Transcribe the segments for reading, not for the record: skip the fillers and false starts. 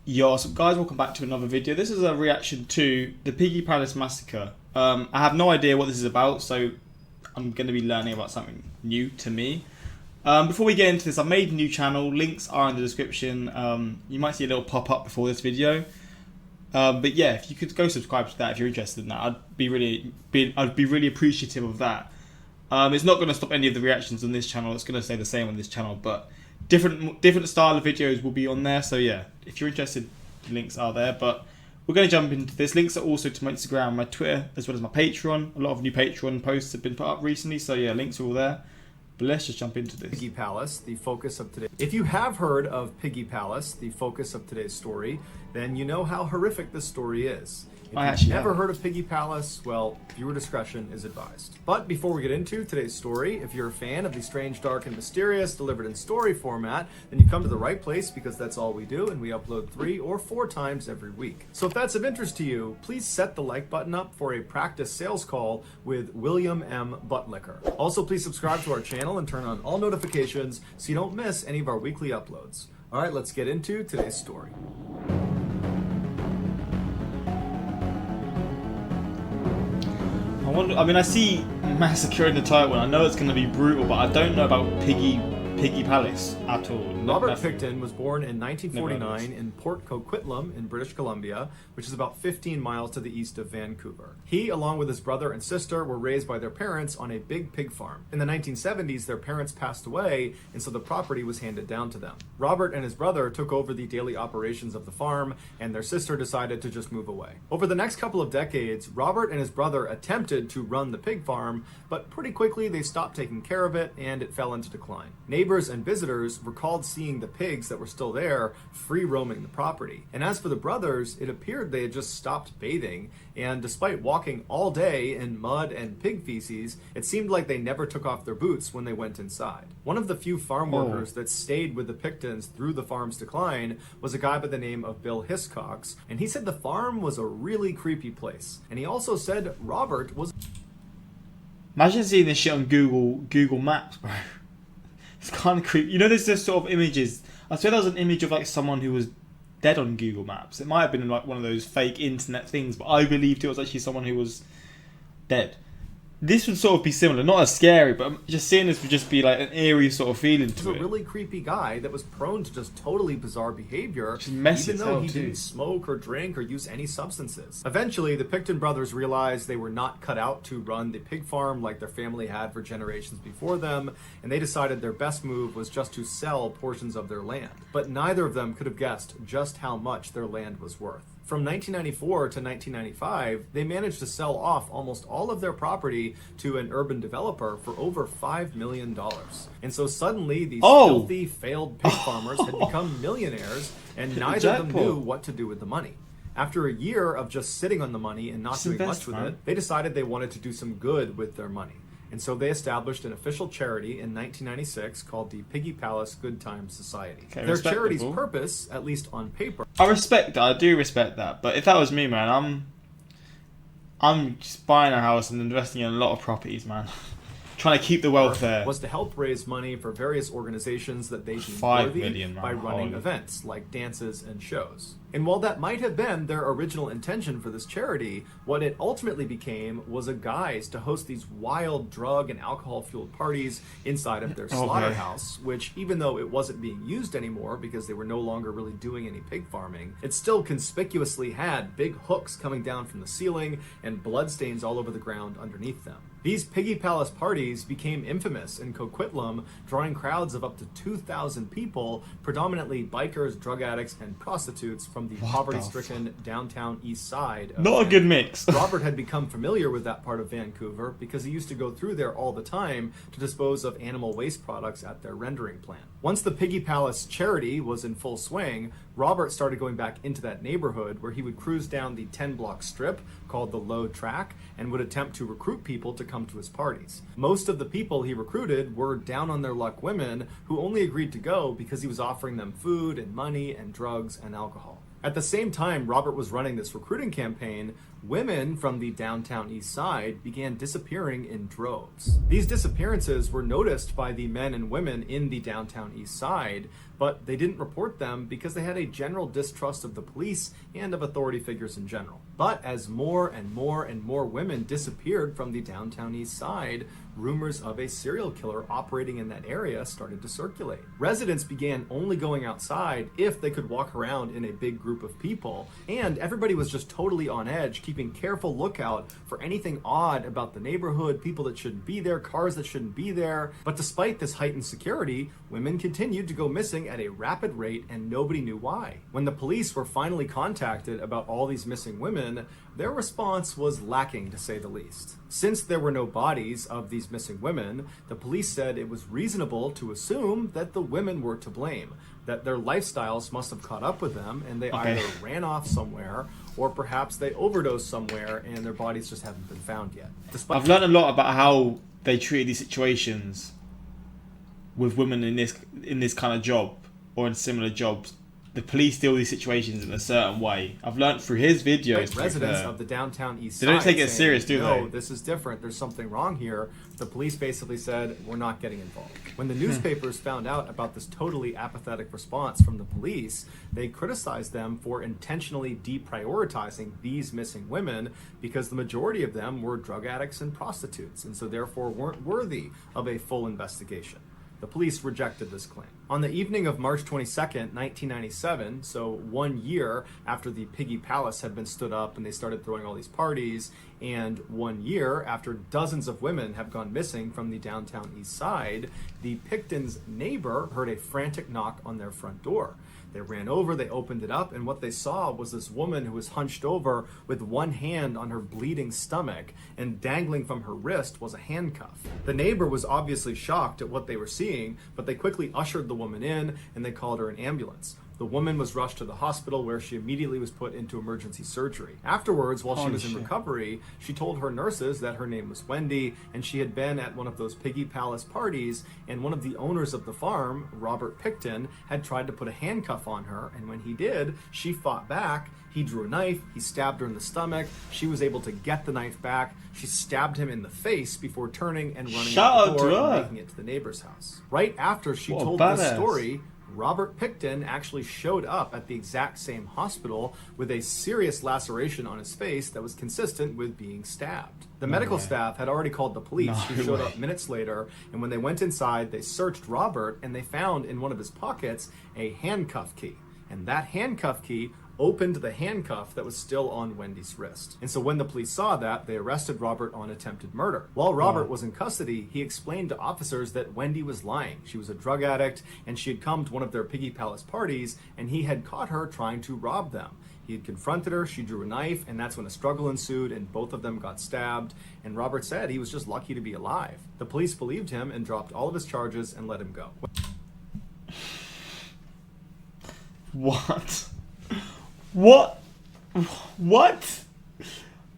Yo, what's up guys, welcome back to another video. This is a reaction to the Piggy Palace Massacre. I have no idea what this is about, so I'm going to be learning about something new to me. Before we get into this, I've made a new channel, links are in the description. You might see a little pop-up before this video. But yeah, if you could go subscribe to that if you're interested in that, I'd be really appreciative of that. It's not going to stop any of the reactions on this channel, it's going to stay the same on this channel, but different style of videos will be on there. So yeah, if you're interested, the links are there. But we're going to jump into this. Links are also to my Instagram, my Twitter, as well as my Patreon. A lot of new Patreon posts have been put up recently, so yeah, links are all there. But let's just jump into this. Piggy Palace, the focus of today. If you have heard of Piggy Palace, the focus of today's story, then you know how horrific this story is. If you've never heard of Piggy Palace, well, viewer discretion is advised. But before we get into today's story, if you're a fan of the strange, dark, and mysterious delivered in story format, then you come to the right place, because that's all we do, and we upload 3 or 4 times every week. So if that's of interest to you, please set the like button up for a practice sales call with William M. Buttlicker. Also, please subscribe to our channel and turn on all notifications so you don't miss any of our weekly uploads. All right, let's get into today's story. I mean, I see Massacre in the title, and I know it's going to be brutal, but I don't know about Piggy Palace at all. Robert Picton was born in 1949 in Port Coquitlam in British Columbia, which is about 15 miles to the east of Vancouver. He, along with his brother and sister, were raised by their parents on a big pig farm. In the 1970s, their parents passed away, and so the property was handed down to them. Robert and his brother took over the daily operations of the farm, and their sister decided to just move away. Over the next couple of decades, Robert and his brother attempted to run the pig farm, but pretty quickly they stopped taking care of it, and it fell into decline. Neighbors and visitors recalled seeing the pigs that were still there free roaming the property. And as for the brothers, it appeared they had just stopped bathing, and despite walking all day in mud and pig feces, it seemed like they never took off their boots when they went inside. One of the few farm workers that stayed with the Pictons through the farm's decline was a guy by the name of Bill Hiscox, and he said the farm was a really creepy place. And he also said Robert was... Imagine seeing this shit on Google Maps, bro. It's kind of creepy. You know, there's this sort of images. I swear there was an image of like someone who was dead on Google Maps. It might have been like one of those fake internet things, but I believed it was actually someone who was dead. This would sort of be similar, not as scary, but just seeing this would just be like an eerie sort of feeling to it. A really creepy guy that was prone to just totally bizarre behavior, even though he didn't smoke or drink or use any substances. Eventually, the Picton brothers realized they were not cut out to run the pig farm like their family had for generations before them, and they decided their best move was just to sell portions of their land. But neither of them could have guessed just how much their land was worth. From 1994 to 1995, they managed to sell off almost all of their property to an urban developer for over $5 million. And so suddenly these filthy, failed pig farmers had become millionaires, and neither of them knew what to do with the money. After a year of just sitting on the money and not doing much with it, they decided they wanted to do some good with their money. And so they established an official charity in 1996 called the Piggy Palace Good Times Society. Their charity's purpose, at least on paper... I respect that, I do respect that, but if that was me, man, I'm just buying a house and investing in a lot of properties, man. Trying to keep the welfare. Was to help raise money for various organizations that they deemed worthy by running events like dances and shows. And while that might have been their original intention for this charity, what it ultimately became was a guise to host these wild drug and alcohol-fueled parties inside of their slaughterhouse, which, even though it wasn't being used anymore because they were no longer really doing any pig farming, it still conspicuously had big hooks coming down from the ceiling and bloodstains all over the ground underneath them. These Piggy Palace parties became infamous in Coquitlam, drawing crowds of up to 2,000 people, predominantly bikers, drug addicts, and prostitutes from the poverty-stricken downtown east side of Not a good mix. Robert had become familiar with that part of Vancouver because he used to go through there all the time to dispose of animal waste products at their rendering plant. Once the Piggy Palace charity was in full swing, Robert started going back into that neighborhood where he would cruise down the 10-block strip called the Low Track and would attempt to recruit people to come to his parties. Most of the people he recruited were down-on-their-luck women who only agreed to go because he was offering them food and money and drugs and alcohol. At the same time Robert was running this recruiting campaign, women from the downtown east side began disappearing in droves. These disappearances were noticed by the men and women in the downtown east side, but they didn't report them because they had a general distrust of the police and of authority figures in general. But as more and more and more women disappeared from the downtown east side, rumors of a serial killer operating in that area started to circulate. Residents began only going outside if they could walk around in a big group of people, and everybody was just totally on edge, keeping careful lookout for anything odd about the neighborhood, people that shouldn't be there, cars that shouldn't be there. But despite this heightened security, women continued to go missing at a rapid rate, and nobody knew why. When the police were finally contacted about all these missing women, their response was lacking, to say the least. Since there were no bodies of these missing women, the police said it was reasonable to assume that the women were to blame, that their lifestyles must have caught up with them and they either ran off somewhere or perhaps they overdosed somewhere and their bodies just haven't been found yet. I've learned a lot about how they treated these situations with women in this kind of job or in similar jobs. The police deal with these situations in a certain way. I've learned through his videos. Residents of the downtown east side. They don't take it serious, do they? No, this is different. There's something wrong here. The police basically said, we're not getting involved. When the newspapers found out about this totally apathetic response from the police, they criticized them for intentionally deprioritizing these missing women because the majority of them were drug addicts and prostitutes, and so therefore weren't worthy of a full investigation. The police rejected this claim. On the evening of March 22nd, 1997, so 1 year after the Piggy Palace had been stood up and they started throwing all these parties, and 1 year after dozens of women have gone missing from the downtown east side, the Pictons' neighbor heard a frantic knock on their front door. They ran over, they opened it up, and what they saw was this woman who was hunched over with one hand on her bleeding stomach, and dangling from her wrist was a handcuff. The neighbor was obviously shocked at what they were seeing, but they quickly ushered the woman in, and they called her an ambulance. The woman was rushed to the hospital where she immediately was put into emergency surgery. Afterwards, while she was in recovery, she told her nurses that her name was Wendy and she had been at one of those Piggy Palace parties, and one of the owners of the farm, Robert Picton, had tried to put a handcuff on her, and when he did, she fought back. He drew a knife, he stabbed her in the stomach, she was able to get the knife back, she stabbed him in the face before turning and running out the door and making it to the neighbor's house. Right after she told this story, Robert Picton actually showed up at the exact same hospital with a serious laceration on his face that was consistent with being stabbed. The medical staff had already called the police, who showed up minutes later, and when they went inside, they searched Robert and they found in one of his pockets a handcuff key. And that handcuff key opened the handcuff that was still on Wendy's wrist. And so when the police saw that, they arrested Robert on attempted murder. While Robert was in custody, he explained to officers that Wendy was lying. She was a drug addict, and she had come to one of their Piggy Palace parties, and he had caught her trying to rob them. He had confronted her, she drew a knife, and that's when a struggle ensued, and both of them got stabbed, and Robert said he was just lucky to be alive. The police believed him and dropped all of his charges and let him go. What? What? What?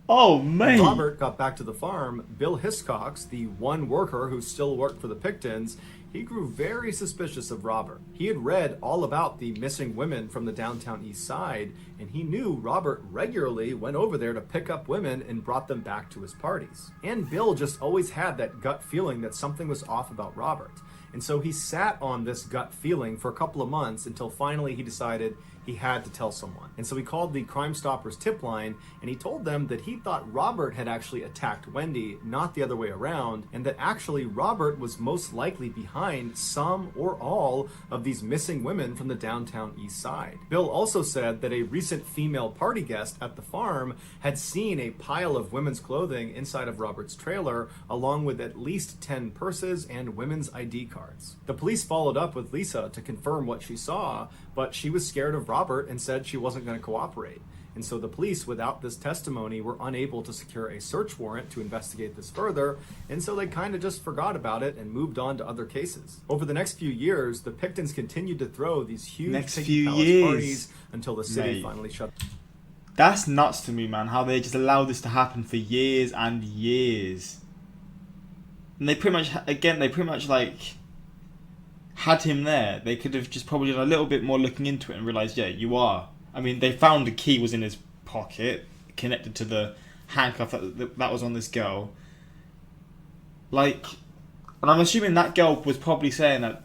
Oh, man. When Robert got back to the farm, Bill Hiscox, the one worker who still worked for the Pictons, he grew very suspicious of Robert. He had read all about the missing women from the downtown east side, and he knew Robert regularly went over there to pick up women and brought them back to his parties. And Bill just always had that gut feeling that something was off about Robert. And so he sat on this gut feeling for a couple of months until finally he decided he had to tell someone. And so he called the Crime Stoppers tip line, and he told them that he thought Robert had actually attacked Wendy, not the other way around, and that actually Robert was most likely behind some or all of these missing women from the downtown east side. Bill also said that a recent female party guest at the farm had seen a pile of women's clothing inside of Robert's trailer, along with at least 10 purses and women's ID cards. The police followed up with Lisa to confirm what she saw, but she was scared of Robert and said she wasn't going to cooperate. And so the police, without this testimony, were unable to secure a search warrant to investigate this further, and so they kind of just forgot about it and moved on to other cases. Over the next few years, the Pictons continued to throw these huge Piggy Palace parties until the city finally shut. That's nuts to me, man, how they just allowed this to happen for years and years. And they pretty much, like, had him there. They could have just probably done a little bit more looking into it and realised, yeah, you are. I mean, they found the key was in his pocket. The connected to the handcuff that was on this girl. Like, and I'm assuming that girl was probably saying that,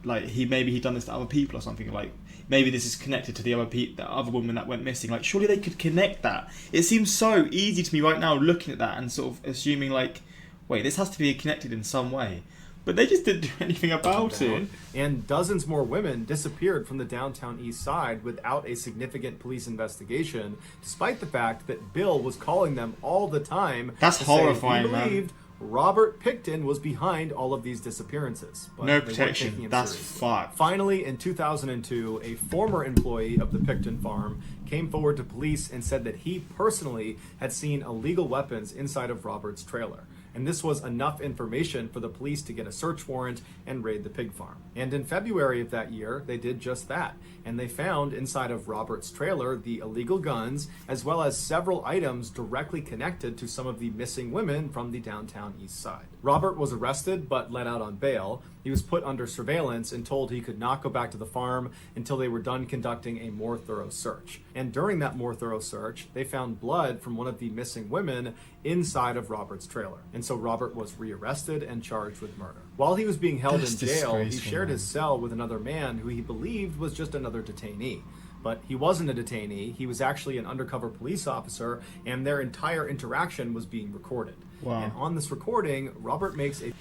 like, he'd done this to other people or something. Like, maybe this is connected to the other woman that went missing. Like, surely they could connect that. It seems so easy to me right now looking at that and sort of assuming, like, wait, this has to be connected in some way. But they just didn't do anything about it. And dozens more women disappeared from the downtown east side without a significant police investigation, despite the fact that Bill was calling them all the time. That's horrifying, he believed Robert Picton was behind all of these disappearances. But no protection. That's fucked. Finally, in 2002, a former employee of the Picton farm came forward to police and said that he personally had seen illegal weapons inside of Robert's trailer. And this was enough information for the police to get a search warrant and raid the pig farm. And in February of that year, they did just that. And they found inside of Robert's trailer the illegal guns, as well as several items directly connected to some of the missing women from the downtown east side. Robert was arrested but let out on bail. He was put under surveillance and told he could not go back to the farm until they were done conducting a more thorough search. And during that more thorough search, they found blood from one of the missing women inside of Robert's trailer. And so Robert was rearrested and charged with murder. While he was being held in jail, he shared his cell with another man who he believed was just another detainee. But he wasn't a detainee, he was actually an undercover police officer, and their entire interaction was being recorded. Wow. And on this recording, Robert makes a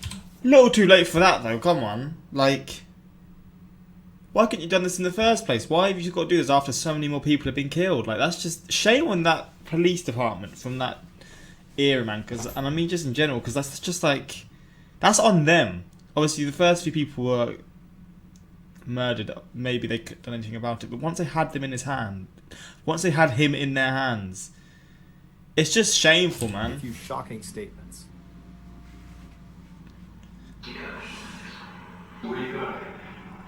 little too late for that, though. Come on. Like, why couldn't you have done this in the first place? Why have you just got to do this after so many more people have been killed? Like, that's just shame on that police department from that era, man. And I mean, just in general, because that's just like, that's on them. Obviously, the first few people were murdered. Maybe they couldn't done anything about it. But once they had them in his hand, once they had him in their hands, it's just shameful, man. A few shocking statements. What do you got?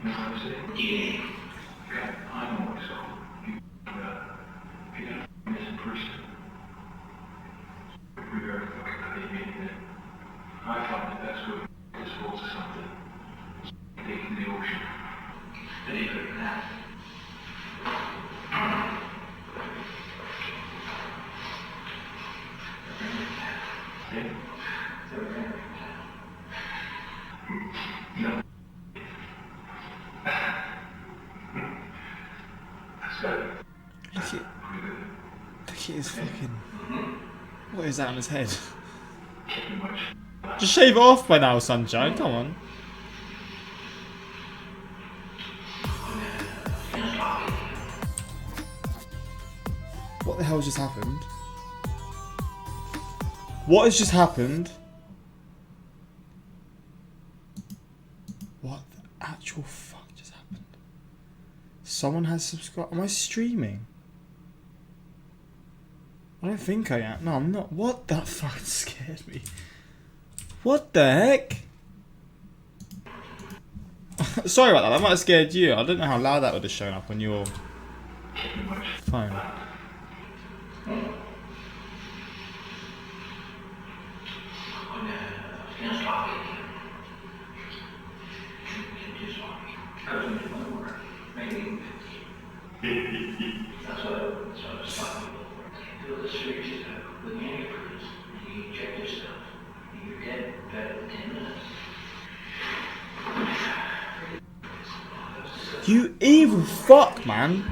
You know what I'm saying? Yeah. God, I know what's up. You got a missing person. We better fucking how you made it. I thought the best way to dispose of something was take it to the ocean. But even better than that. Yeah? No. Look at his fucking... What is that on his head? Just shave it off by now, Sunshine. Come on. What the hell just happened? What has just happened? What the actual fuck just happened? Someone has subscribed. Am I streaming? I don't think I am. No, I'm not. What the fuck scared me? What the heck? Sorry about that. That might have scared you. I don't know how loud that would have shown up on your phone. You evil fuck, man.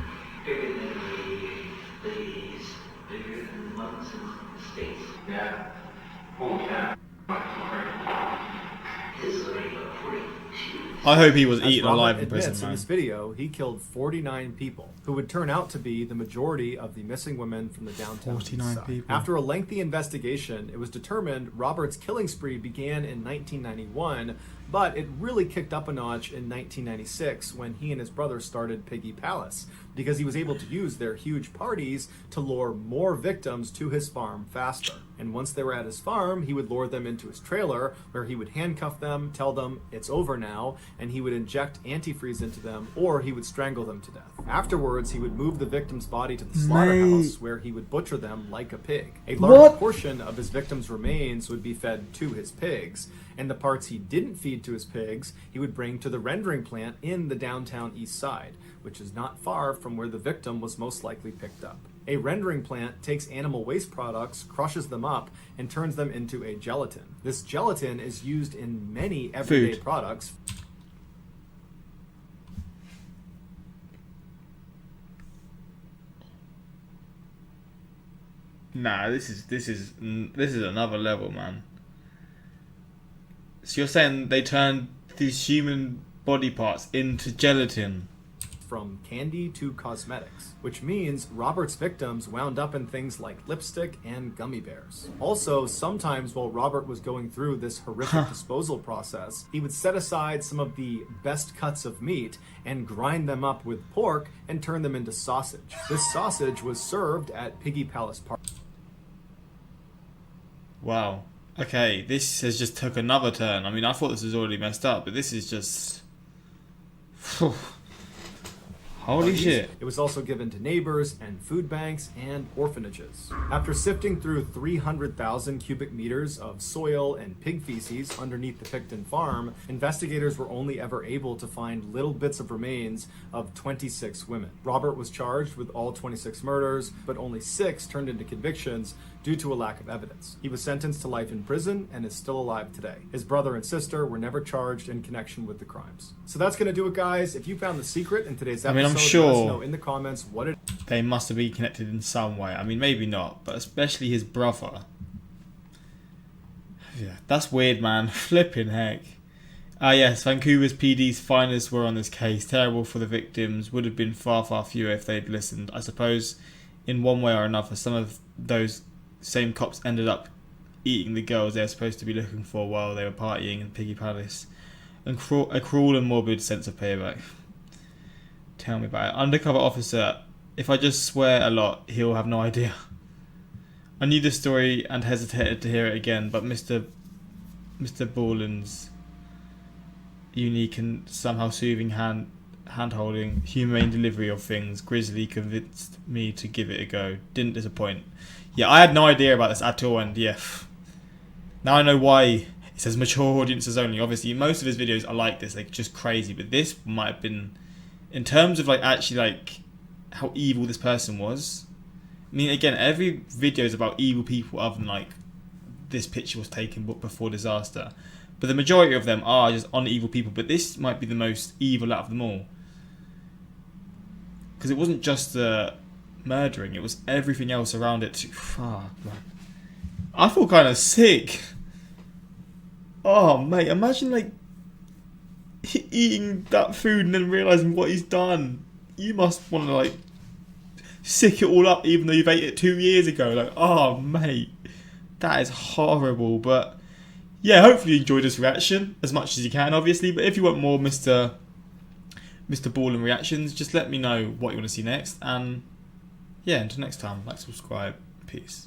Yeah. Oh, yeah. I hope he was As eaten Robert alive in admits prison, in man. this video, he killed 49 people, who would turn out to be the majority of the missing women from the downtown 49 east side. people. After a lengthy investigation, it was determined Robert's killing spree began in 1991, but it really kicked up a notch in 1996 when he and his brother started Piggy Palace, because he was able to use their huge parties to lure more victims to his farm faster. And once they were at his farm, he would lure them into his trailer, where he would handcuff them, tell them it's over now, and he would inject antifreeze into them, or he would strangle them to death. Afterwards, he would move the victim's body to the slaughterhouse, where he would butcher them like a pig. A large portion of his victims' remains would be fed to his pigs, and the parts he didn't feed to his pigs, he would bring to the rendering plant in the downtown east side, which is not far from where the victim was most likely picked up. A rendering plant takes animal waste products, crushes them up, and turns them into a gelatin. This gelatin is used in many everyday Food. products. Nah, this is another level, man. So you're saying they turned these human body parts into gelatin? From candy to cosmetics, which means Robert's victims wound up in things like lipstick and gummy bears. Also, sometimes while Robert was going through this horrific disposal process, he would set aside some of the best cuts of meat and grind them up with pork and turn them into sausage. This sausage was served at Piggy Palace Park. Wow. Okay, this has just took another turn. I mean, I thought this was already messed up, but this is just... Holy shit. It was also given to neighbors and food banks and orphanages. After sifting through 300,000 cubic meters of soil and pig feces underneath the Picton farm, investigators were only ever able to find little bits of remains of 26 women. Robert was charged with all 26 murders, but only 6 turned into convictions due to a lack of evidence. He was sentenced to life in prison and is still alive today. His brother and sister were never charged in connection with the crimes. So that's going to do it, guys. If you found the secret in today's episode, I'm let us sure know in the comments what it is. they must have been connected in some way. I mean, maybe not, but especially his brother. Yeah, that's weird, man. Flipping heck. Yes, Vancouver's PD's finest were on this case. Terrible for the victims. Would have been far, far fewer if they'd listened. I suppose, in one way or another, some of those same cops ended up eating the girls they were supposed to be looking for while they were partying in Piggy Palace. And a cruel and morbid sense of payback. Tell me about it. Undercover officer. If I just swear a lot, he'll have no idea. I knew the story and hesitated to hear it again, but MrBallen's unique and somehow soothing hand-holding, humane delivery of things grisly convinced me to give it a go. Didn't disappoint. Yeah, I had no idea about this at all, and yeah. Now I know why it says mature audiences only. Obviously, most of his videos are like this, like just crazy, but this might have been, in terms of like actually like how evil this person was. I mean, again, every video is about evil people other than like this picture was taken before disaster. But the majority of them are just on evil people, but this might be the most evil out of them all. Because it wasn't just the murdering, it was everything else around it too. Fuck, man. I feel kind of sick. Oh, mate, imagine like eating that food and then realising what he's done. You must want to like sick it all up even though you've ate it 2 years ago. Like, oh, mate, that is horrible. But yeah, hopefully you enjoyed this reaction as much as you can, obviously. But if you want more MrBallen reactions, just let me know what you want to see next. And yeah, until next time, like, subscribe. Peace.